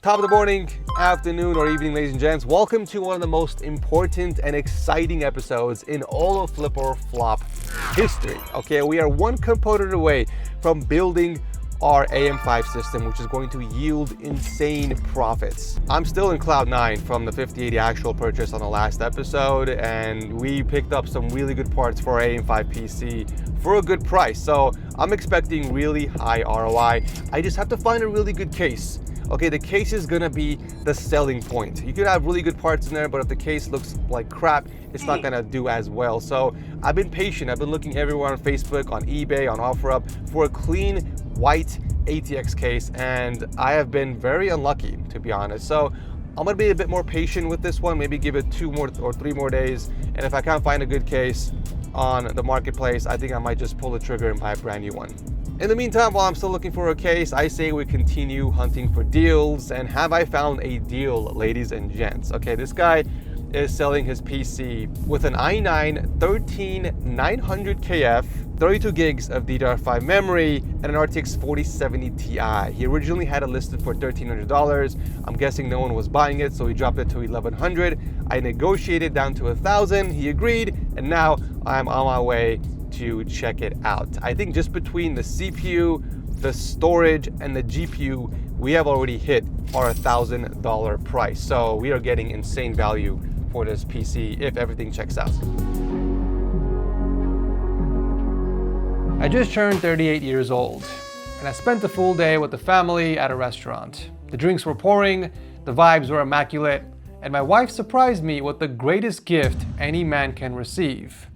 Top of the morning, afternoon, or evening, ladies and gents. Welcome to one of the most important and exciting episodes in all of Flip or Flop history. Okay, we are one component away from building our AM5 system, which is going to yield insane profits. I'm still in cloud 9 from the 5080 actual purchase on the last episode, and we picked up some really good parts for our AM5 PC for a good price. So I'm expecting really high ROI. I just have to find a really good case. Okay, the case is gonna be the selling point. You could have really good parts in there, but if the case looks like crap, it's not gonna do as well. So I've been patient. I've been looking everywhere on Facebook, on eBay, on OfferUp for a clean white ATX case, and I have been very unlucky, to be honest. So I'm gonna be a bit more patient with this one, maybe give it 2 more or 3 more days. And if I can't find a good case on the marketplace, I think I might just pull the trigger and buy a brand new one. In the meantime, while I'm still looking for a case, I say we continue hunting for deals. And have I found a deal, ladies and gents? Okay, this guy is selling his PC with an i9-13900KF, 32 gigs of DDR5 memory, and an RTX 4070 Ti. He originally had it listed for $1,300. I'm guessing no one was buying it, so he dropped it to $1,100. I negotiated down to $1,000. He agreed, and now I'm on my way to check it out. I think just between the CPU, the storage, and the GPU, we have already hit our $1,000 price. So we are getting insane value for this PC if everything checks out. I just turned 38 years old, and I spent a full day with the family at a restaurant. The drinks were pouring, the vibes were immaculate, and my wife surprised me with the greatest gift any man can receive: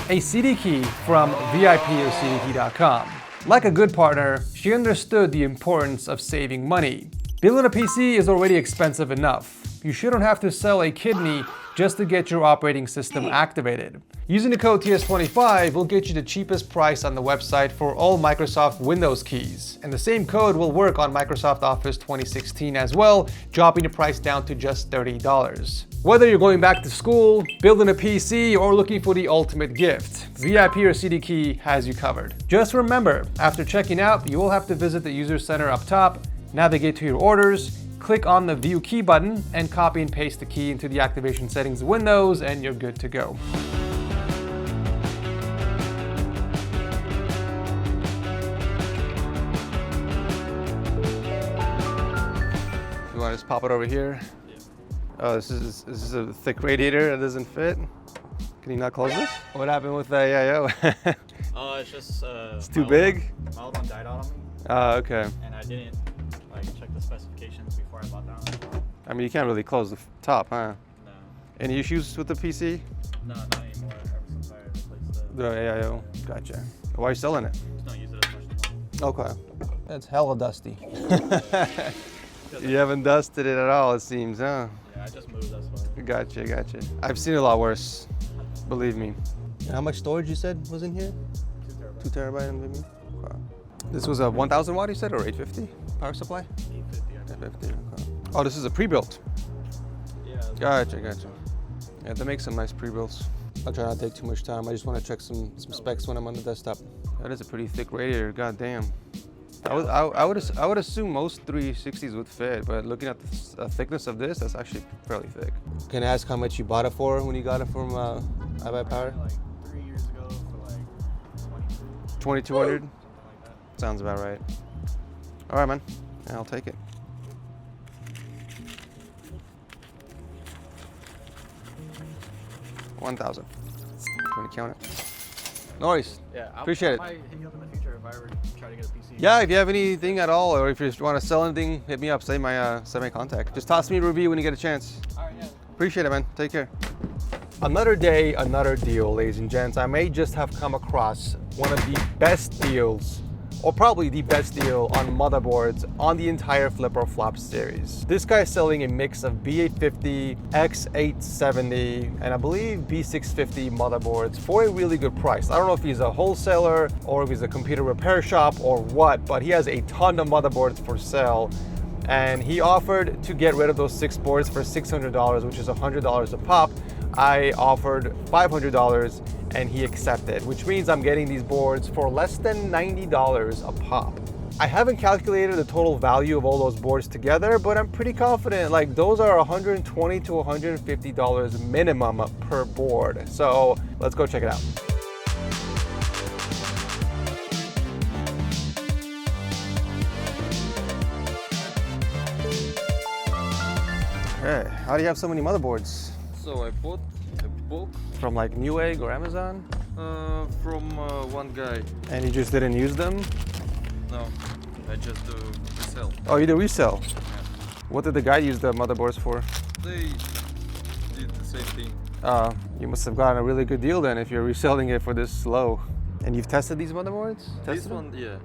a CD key from VIPOCDkey.com. Like a good partner, she understood the importance of saving money. Building a PC is already expensive enough. You shouldn't have to sell a kidney just to get your operating system activated. Using the code TS25 will get you the cheapest price on the website for all Microsoft Windows keys. And the same code will work on Microsoft Office 2016 as well, dropping the price down to just $30. Whether you're going back to school, building a PC, or looking for the ultimate gift, VIP or CD Key has you covered. Just remember, after checking out, you will have to visit the user center up top, navigate to your orders, click on the View Key button, and copy and paste the key into the activation settings windows, and you're good to go. You want to just pop it over here? Oh, this is a thick radiator that doesn't fit. Can you not close this? What happened with the AIO? It's just it's too big? My old one died out on me. Okay. And I didn't check the specifications before I bought that one. I mean, you can't really close the top, huh? No. Any issues with the PC? No, not anymore. Ever since I replaced The AIO. Gotcha. Why are you selling it? Just don't use it as much anymore. Okay. It's hella dusty. You haven't dusted it at all, it seems, huh? Yeah, I just moved, that's why. Gotcha. I've seen a lot worse, believe me. And how much storage you said was in here? 2 terabytes. 2 terabyte NVMe? Okay. This was a 1000 watt, you said, or 850 power supply? 850. 850, okay. Oh, this is a pre-built. Yeah. Gotcha. Yeah, they make some nice pre-builts. I'll try not to take too much time. I just want to check some specs when I'm on the desktop. That is a pretty thick radiator, goddamn. I would assume most 360s would fit, but looking at the thickness of this, that's actually fairly thick. Can I ask how much you bought it for when you got it from iBuyPower? Like 3 years ago for like 2200. Like that. Sounds about right. All right, man. Yeah, I'll take it. $1,000. You want to count it? No worries. Yeah, Appreciate it. I might hit you up in the future if I ever try to get a PC. Yeah, if you have anything at all, or if you just want to sell anything, hit me up. Save my contact. Just toss me a review when you get a chance. All right, yeah. Appreciate it, man. Take care. Another day, another deal, ladies and gents. I may just have come across one of the best deals, or probably the best deal on motherboards on the entire Flip or Flop series. This guy is selling a mix of B850, X870, and I believe B650 motherboards for a really good price. I don't know if he's a wholesaler or if he's a computer repair shop or what, but he has a ton of motherboards for sale. And he offered to get rid of those 6 boards for $600, which is $100 a pop. I offered $500 and he accepted, which means I'm getting these boards for less than $90 a pop. I haven't calculated the total value of all those boards together, but I'm pretty confident like those are $120 to $150 minimum per board. So let's go check it out. Hey, how do you have so many motherboards? So I bought a bulk From like Newegg or Amazon? from one guy. And you just didn't use them? No, I just do resell. Oh, you do resell? Yeah. What did the guy use the motherboards for? They did the same thing. You must have gotten a really good deal then if you're reselling it for this low. And you've tested these motherboards? This Tested them? one, yeah.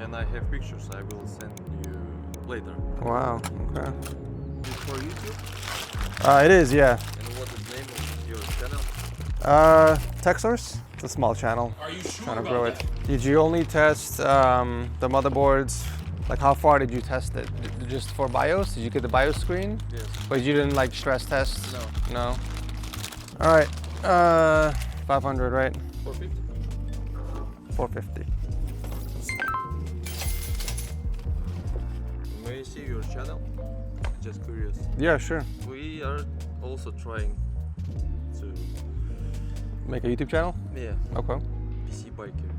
And I have pictures I will send you later. Wow, okay. It's for YouTube? It is, yeah. And what is the name of your channel? TechSource? It's a small channel. Are you sure Trying to about grow it. that? Did you only test the motherboards? Like how far did you test it? Just for BIOS? Did you get the BIOS screen? Yes. But you didn't like stress test? No. No? All right, 500, right? 450? 450. May I see your channel? Just curious. Yeah, sure. We are also trying to, Make a YouTube channel? yeah, Okay. PC biker.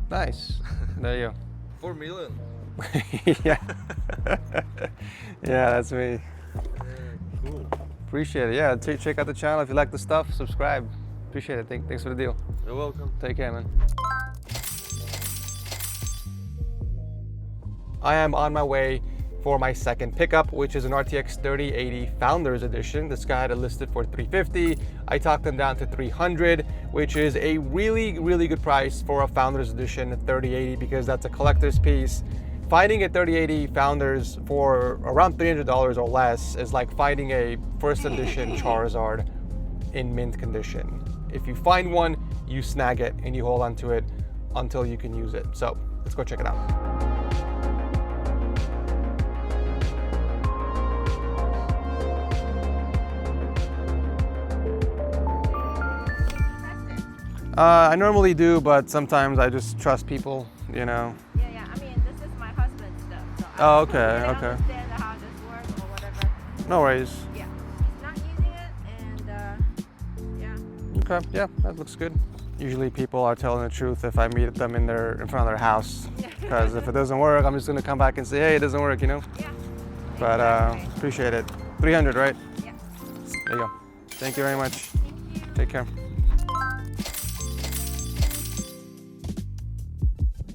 Nice. There you 4 million. go. Yeah. Yeah, that's me. Cool. Appreciate it. Yeah, check out the channel. If you like the stuff, subscribe. Appreciate it. Thanks for the deal. You're welcome. Take care, man. I am on my way for my second pickup, which is an RTX 3080 Founders Edition. This guy had it listed for $350. I talked them down to $300, which is a really, really good price for a Founders Edition 3080 because that's a collector's piece. Finding a 3080 Founders for around $300 or less is like finding a first edition Charizard in mint condition. If you find one, you snag it and you hold on to it until you can use it. So let's go check it out. I normally do, but sometimes I just trust people, you know. Yeah. I mean, this is my husband's stuff. So Oh, I okay, don't okay. understand how this works or whatever. No worries. Yeah. He's not using it, and yeah. Okay, yeah, that looks good. Usually people are telling the truth if I meet them in front of their house. Because if it doesn't work, I'm just gonna come back and say, hey, it doesn't work, you know? Yeah. But Exactly. appreciate it. 300, right? Yeah. There you go. Thank you very much. Thank you. Take care.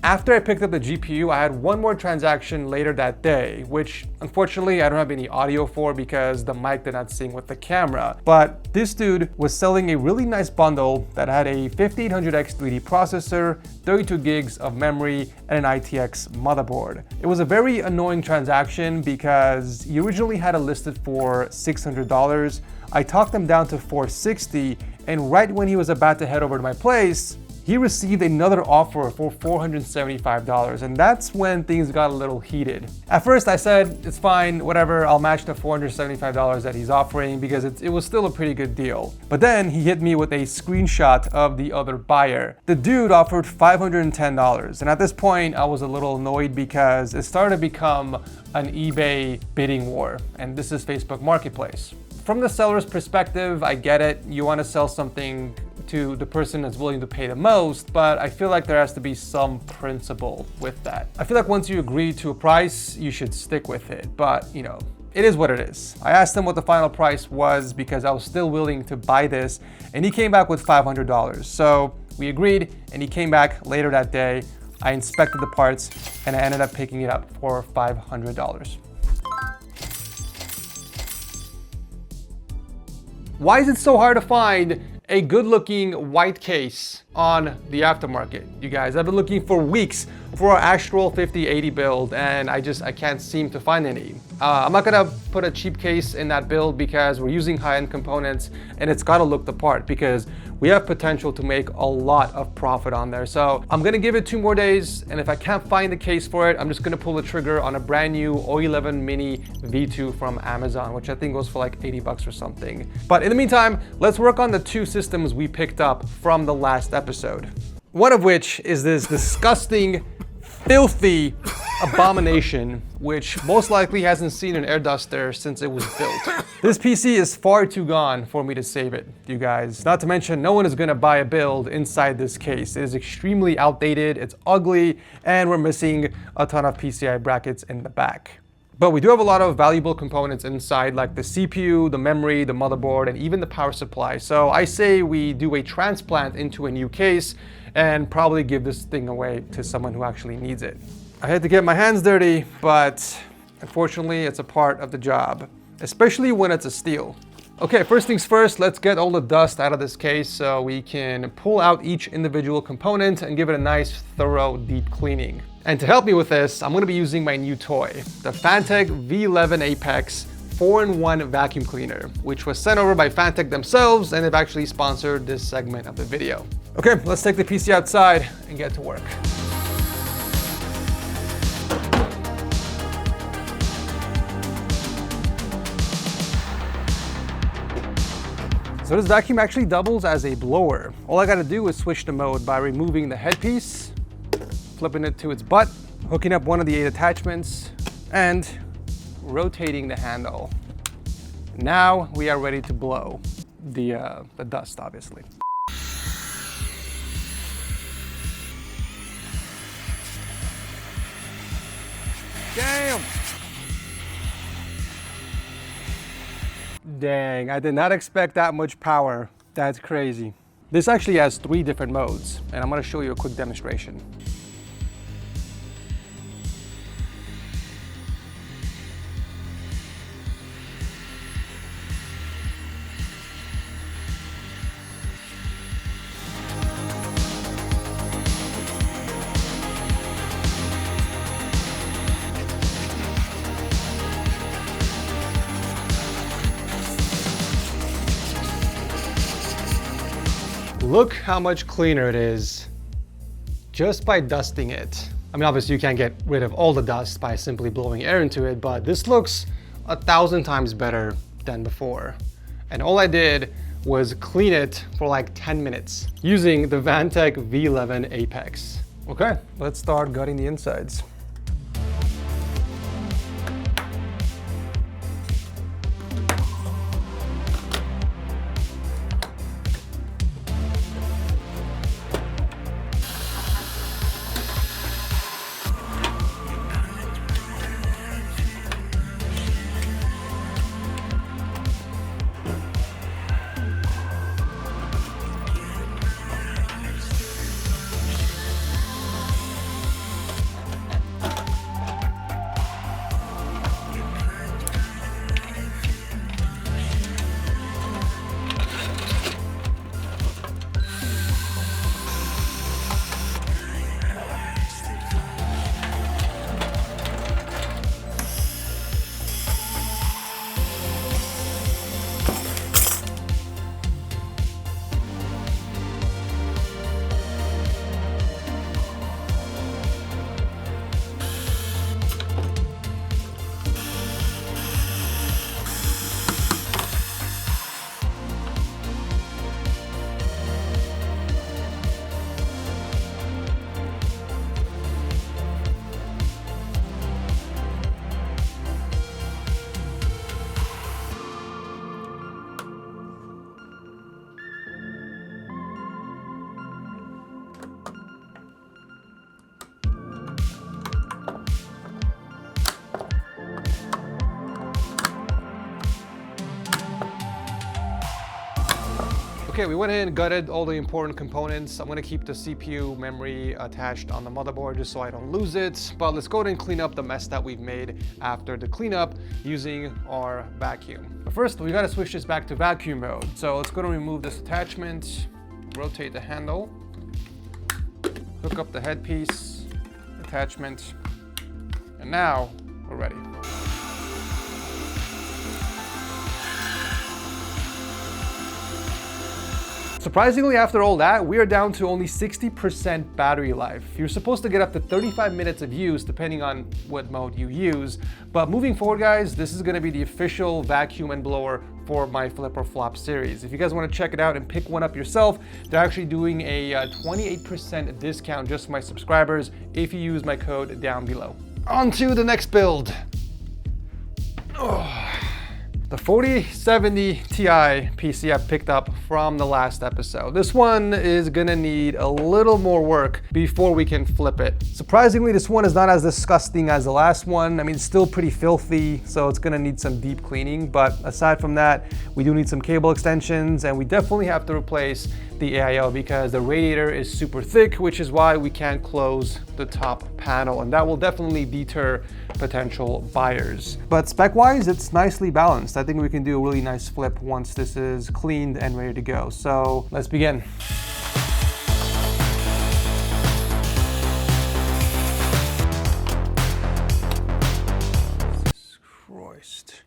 After I picked up the GPU, I had one more transaction later that day, which unfortunately I don't have any audio for because the mic did not sync with the camera. But this dude was selling a really nice bundle that had a 5800X 3D processor, 32 gigs of memory, and an ITX motherboard. It was a very annoying transaction because he originally had it listed for $600. I talked him down to $460, and right when he was about to head over to my place, he received another offer for $475, and that's when things got a little heated. At first I said, it's fine, whatever, I'll match the $475 that he's offering because it was still a pretty good deal. But then he hit me with a screenshot of the other buyer. The dude offered $510, and at this point I was a little annoyed because it started to become an eBay bidding war, and this is Facebook Marketplace. From the seller's perspective, I get it, you want to sell something to the person that's willing to pay the most, but I feel like there has to be some principle with that. I feel like once you agree to a price, you should stick with it, but you know, it is what it is. I asked him what the final price was because I was still willing to buy this, and he came back with $500. So we agreed, and he came back later that day. I inspected the parts, and I ended up picking it up for $500. Why is it so hard to find a good-looking white case on the aftermarket, you guys? I've been looking for weeks for an actual 5080 build, and I can't seem to find any. I'm not gonna put a cheap case in that build because we're using high-end components, and it's gotta look the part because we have potential to make a lot of profit on there. So I'm gonna give it 2 more days, and if I can't find the case for it, I'm just gonna pull the trigger on a brand new O11 Mini V2 from Amazon, which I think goes for like 80 bucks or something. But in the meantime, let's work on the 2 systems we picked up from the last episode. One of which is this disgusting, filthy abomination, which most likely hasn't seen an air duster since it was built. This PC is far too gone for me to save it, you guys. Not to mention, no one is gonna buy a build inside this case. It is extremely outdated, it's ugly, and we're missing a ton of PCI brackets in the back. But we do have a lot of valuable components inside, like the CPU, the memory, the motherboard, and even the power supply. So I say we do a transplant into a new case and probably give this thing away to someone who actually needs it. I had to get my hands dirty, but unfortunately it's a part of the job, especially when it's a steel. Okay, first things first, let's get all the dust out of this case so we can pull out each individual component and give it a nice, thorough, deep cleaning. And to help me with this, I'm gonna be using my new toy, the Fantech V11 Apex 4-in-1 vacuum cleaner, which was sent over by Fantech themselves, and they've actually sponsored this segment of the video. Okay, let's take the PC outside and get to work. So this vacuum actually doubles as a blower. All I gotta do is switch the mode by removing the headpiece, flipping it to its butt, hooking up one of the 8 attachments, and rotating the handle. Now we are ready to blow the dust, obviously. Damn! Dang, I did not expect that much power. That's crazy. This actually has 3 different modes, and I'm gonna show you a quick demonstration. Look how much cleaner it is just by dusting it. I mean, obviously you can't get rid of all the dust by simply blowing air into it, but this looks 1,000 times better than before. And all I did was clean it for like 10 minutes using the Fantech V11 Apex. Okay, let's start gutting the insides. Okay, we went in and gutted all the important components. I'm gonna keep the CPU memory attached on the motherboard just so I don't lose it. But let's go ahead and clean up the mess that we've made after the cleanup using our vacuum. But first, we gotta switch this back to vacuum mode. So let's go and remove this attachment, rotate the handle, hook up the headpiece, attachment, and now we're ready. Surprisingly, after all that, we are down to only 60% battery life. You're supposed to get up to 35 minutes of use depending on what mode you use. But moving forward, guys, this is gonna be the official vacuum and blower for my Flip or Flop series. If you guys wanna check it out and pick one up yourself, they're actually doing a 28% discount just for my subscribers if you use my code down below. On to the next build. The 4070 Ti PC I picked up from the last episode. This one is gonna need a little more work before we can flip it. Surprisingly, this one is not as disgusting as the last one. I mean, it's still pretty filthy, so it's gonna need some deep cleaning. But aside from that, we do need some cable extensions, and we definitely have to replace the AIO because the radiator is super thick, which is why we can't close the top panel, and that will definitely deter potential buyers. But spec-wise, it's nicely balanced. I think we can do a really nice flip once this is cleaned and ready to go. So let's begin. Jesus Christ.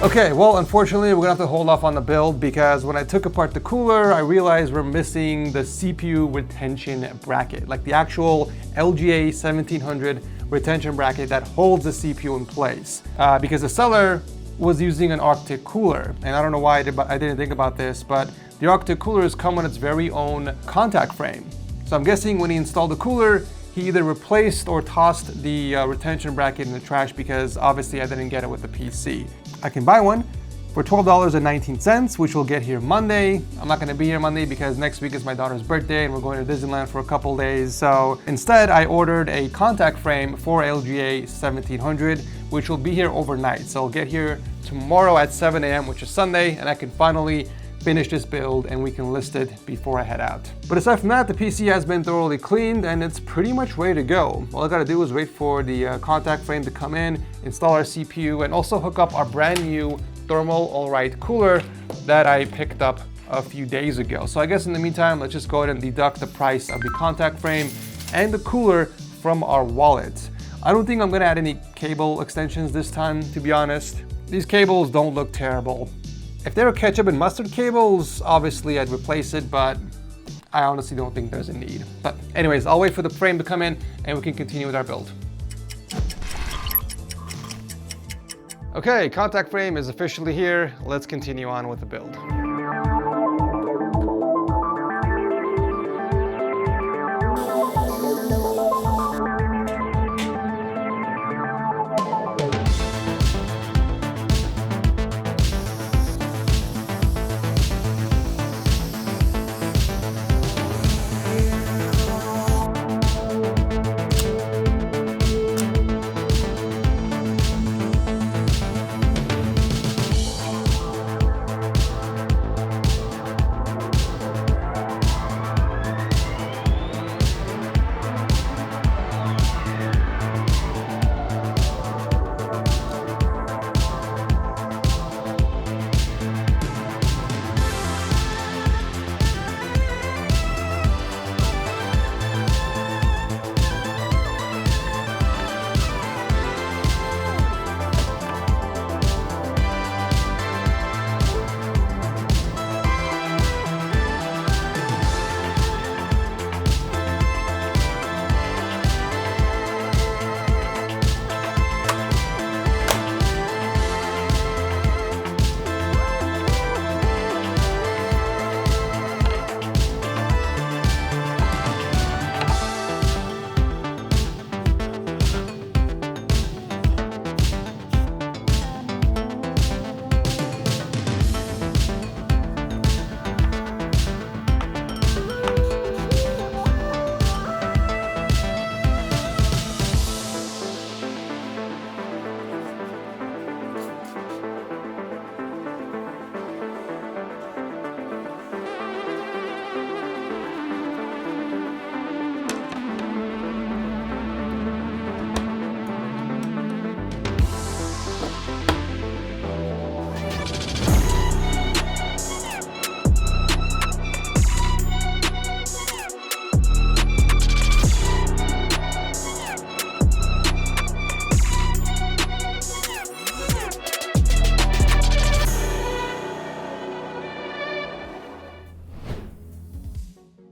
Okay, well, unfortunately, we're gonna have to hold off on the build because when I took apart the cooler, I realized we're missing the CPU retention bracket, like the actual LGA 1700 retention bracket that holds the CPU in place. Because the seller was using an Arctic cooler, and I don't know why I didn't think about this, but the Arctic coolers come on its very own contact frame. So I'm guessing when he installed the cooler, he either replaced or tossed the retention bracket in the trash because obviously I didn't get it with the PC. I can buy one for $12.19, which will get here Monday. I'm not gonna be here Monday because next week is my daughter's birthday and we're going to Disneyland for a couple days. So instead, I ordered a contact frame for LGA 1700, which will be here overnight. So I'll get here tomorrow at 7 a.m., which is Sunday, and I can finally finish this build and we can list it before I head out. But aside from that, the PC has been thoroughly cleaned and it's pretty much ready to go. All I gotta do is wait for the contact frame to come in, install our CPU, and also hook up our brand new thermal all-right cooler that I picked up a few days ago. So I guess in the meantime, let's just go ahead and deduct the price of the contact frame and the cooler from our wallet. I don't think I'm gonna add any cable extensions this time, to be honest. These cables don't look terrible. If they were ketchup and mustard cables, obviously I'd replace it, but I honestly don't think there's a need. But anyways, I'll wait for the frame to come in and we can continue with our build. Okay, contact frame is officially here. Let's continue on with the build.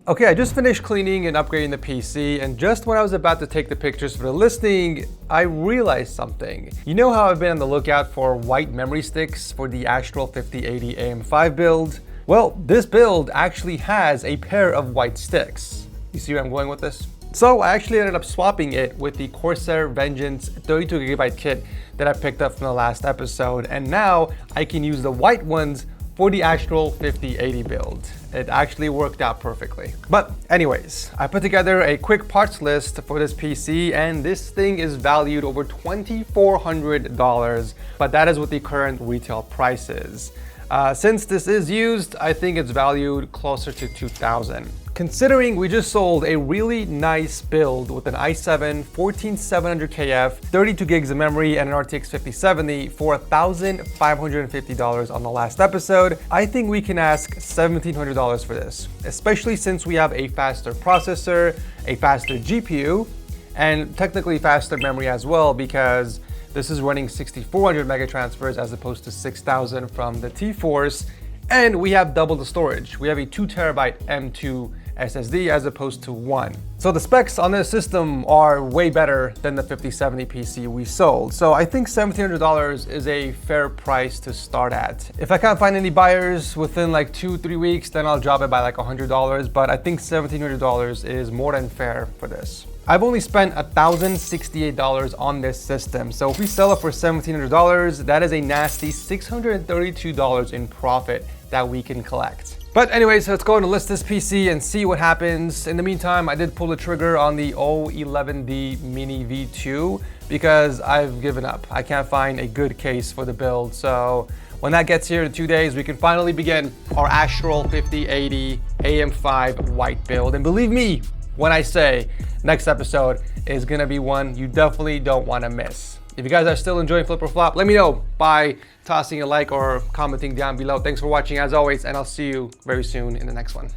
Okay, I just finished cleaning and upgrading the PC, and just when I was about to take the pictures for the listing, I realized something. You know how I've been on the lookout for white memory sticks for the Astral 5080 AM5 build? Well, this build actually has a pair of white sticks. You see where I'm going with this? So I actually ended up swapping it with the Corsair Vengeance 32GB kit that I picked up from the last episode, and now I can use the white ones for the Astral 5080 build. It actually worked out perfectly. But anyways, I put together a quick parts list for this PC, and this thing is valued over $2,400, but that is what the current retail price is. Since this is used, I think it's valued closer to $2,000. Considering we just sold a really nice build with an i7 14700KF, 32 gigs of memory, and an RTX 5070 for $1,550 on the last episode, I think we can ask $1,700 for this, especially since we have a faster processor, a faster GPU, and technically faster memory as well, because this is running 6400 megatransfers as opposed to 6000 from the T-Force, and we have double the storage. We have a 2TB M2 SSD as opposed to 1. So the specs on this system are way better than the 5070 PC we sold. So I think $1,700 is a fair price to start at. If I can't find any buyers within like 2-3 weeks, then I'll drop it by like $100, but I think $1,700 is more than fair for this. I've only spent $1,068 on this system, so if we sell it for $1,700, that is a nasty $632 in profit that we can collect. But anyways, let's go and list this PC and see what happens. In the meantime, I did pull the trigger on the O11D Mini V2 because I've given up. I can't find a good case for the build, so when that gets here in 2 days, we can finally begin our Astral 5080 AM5 white build. And believe me when I say next episode is gonna be one you definitely don't wanna miss. If you guys are still enjoying Flip or Flop, let me know by tossing a like or commenting down below. Thanks for watching as always, and I'll see you very soon in the next one.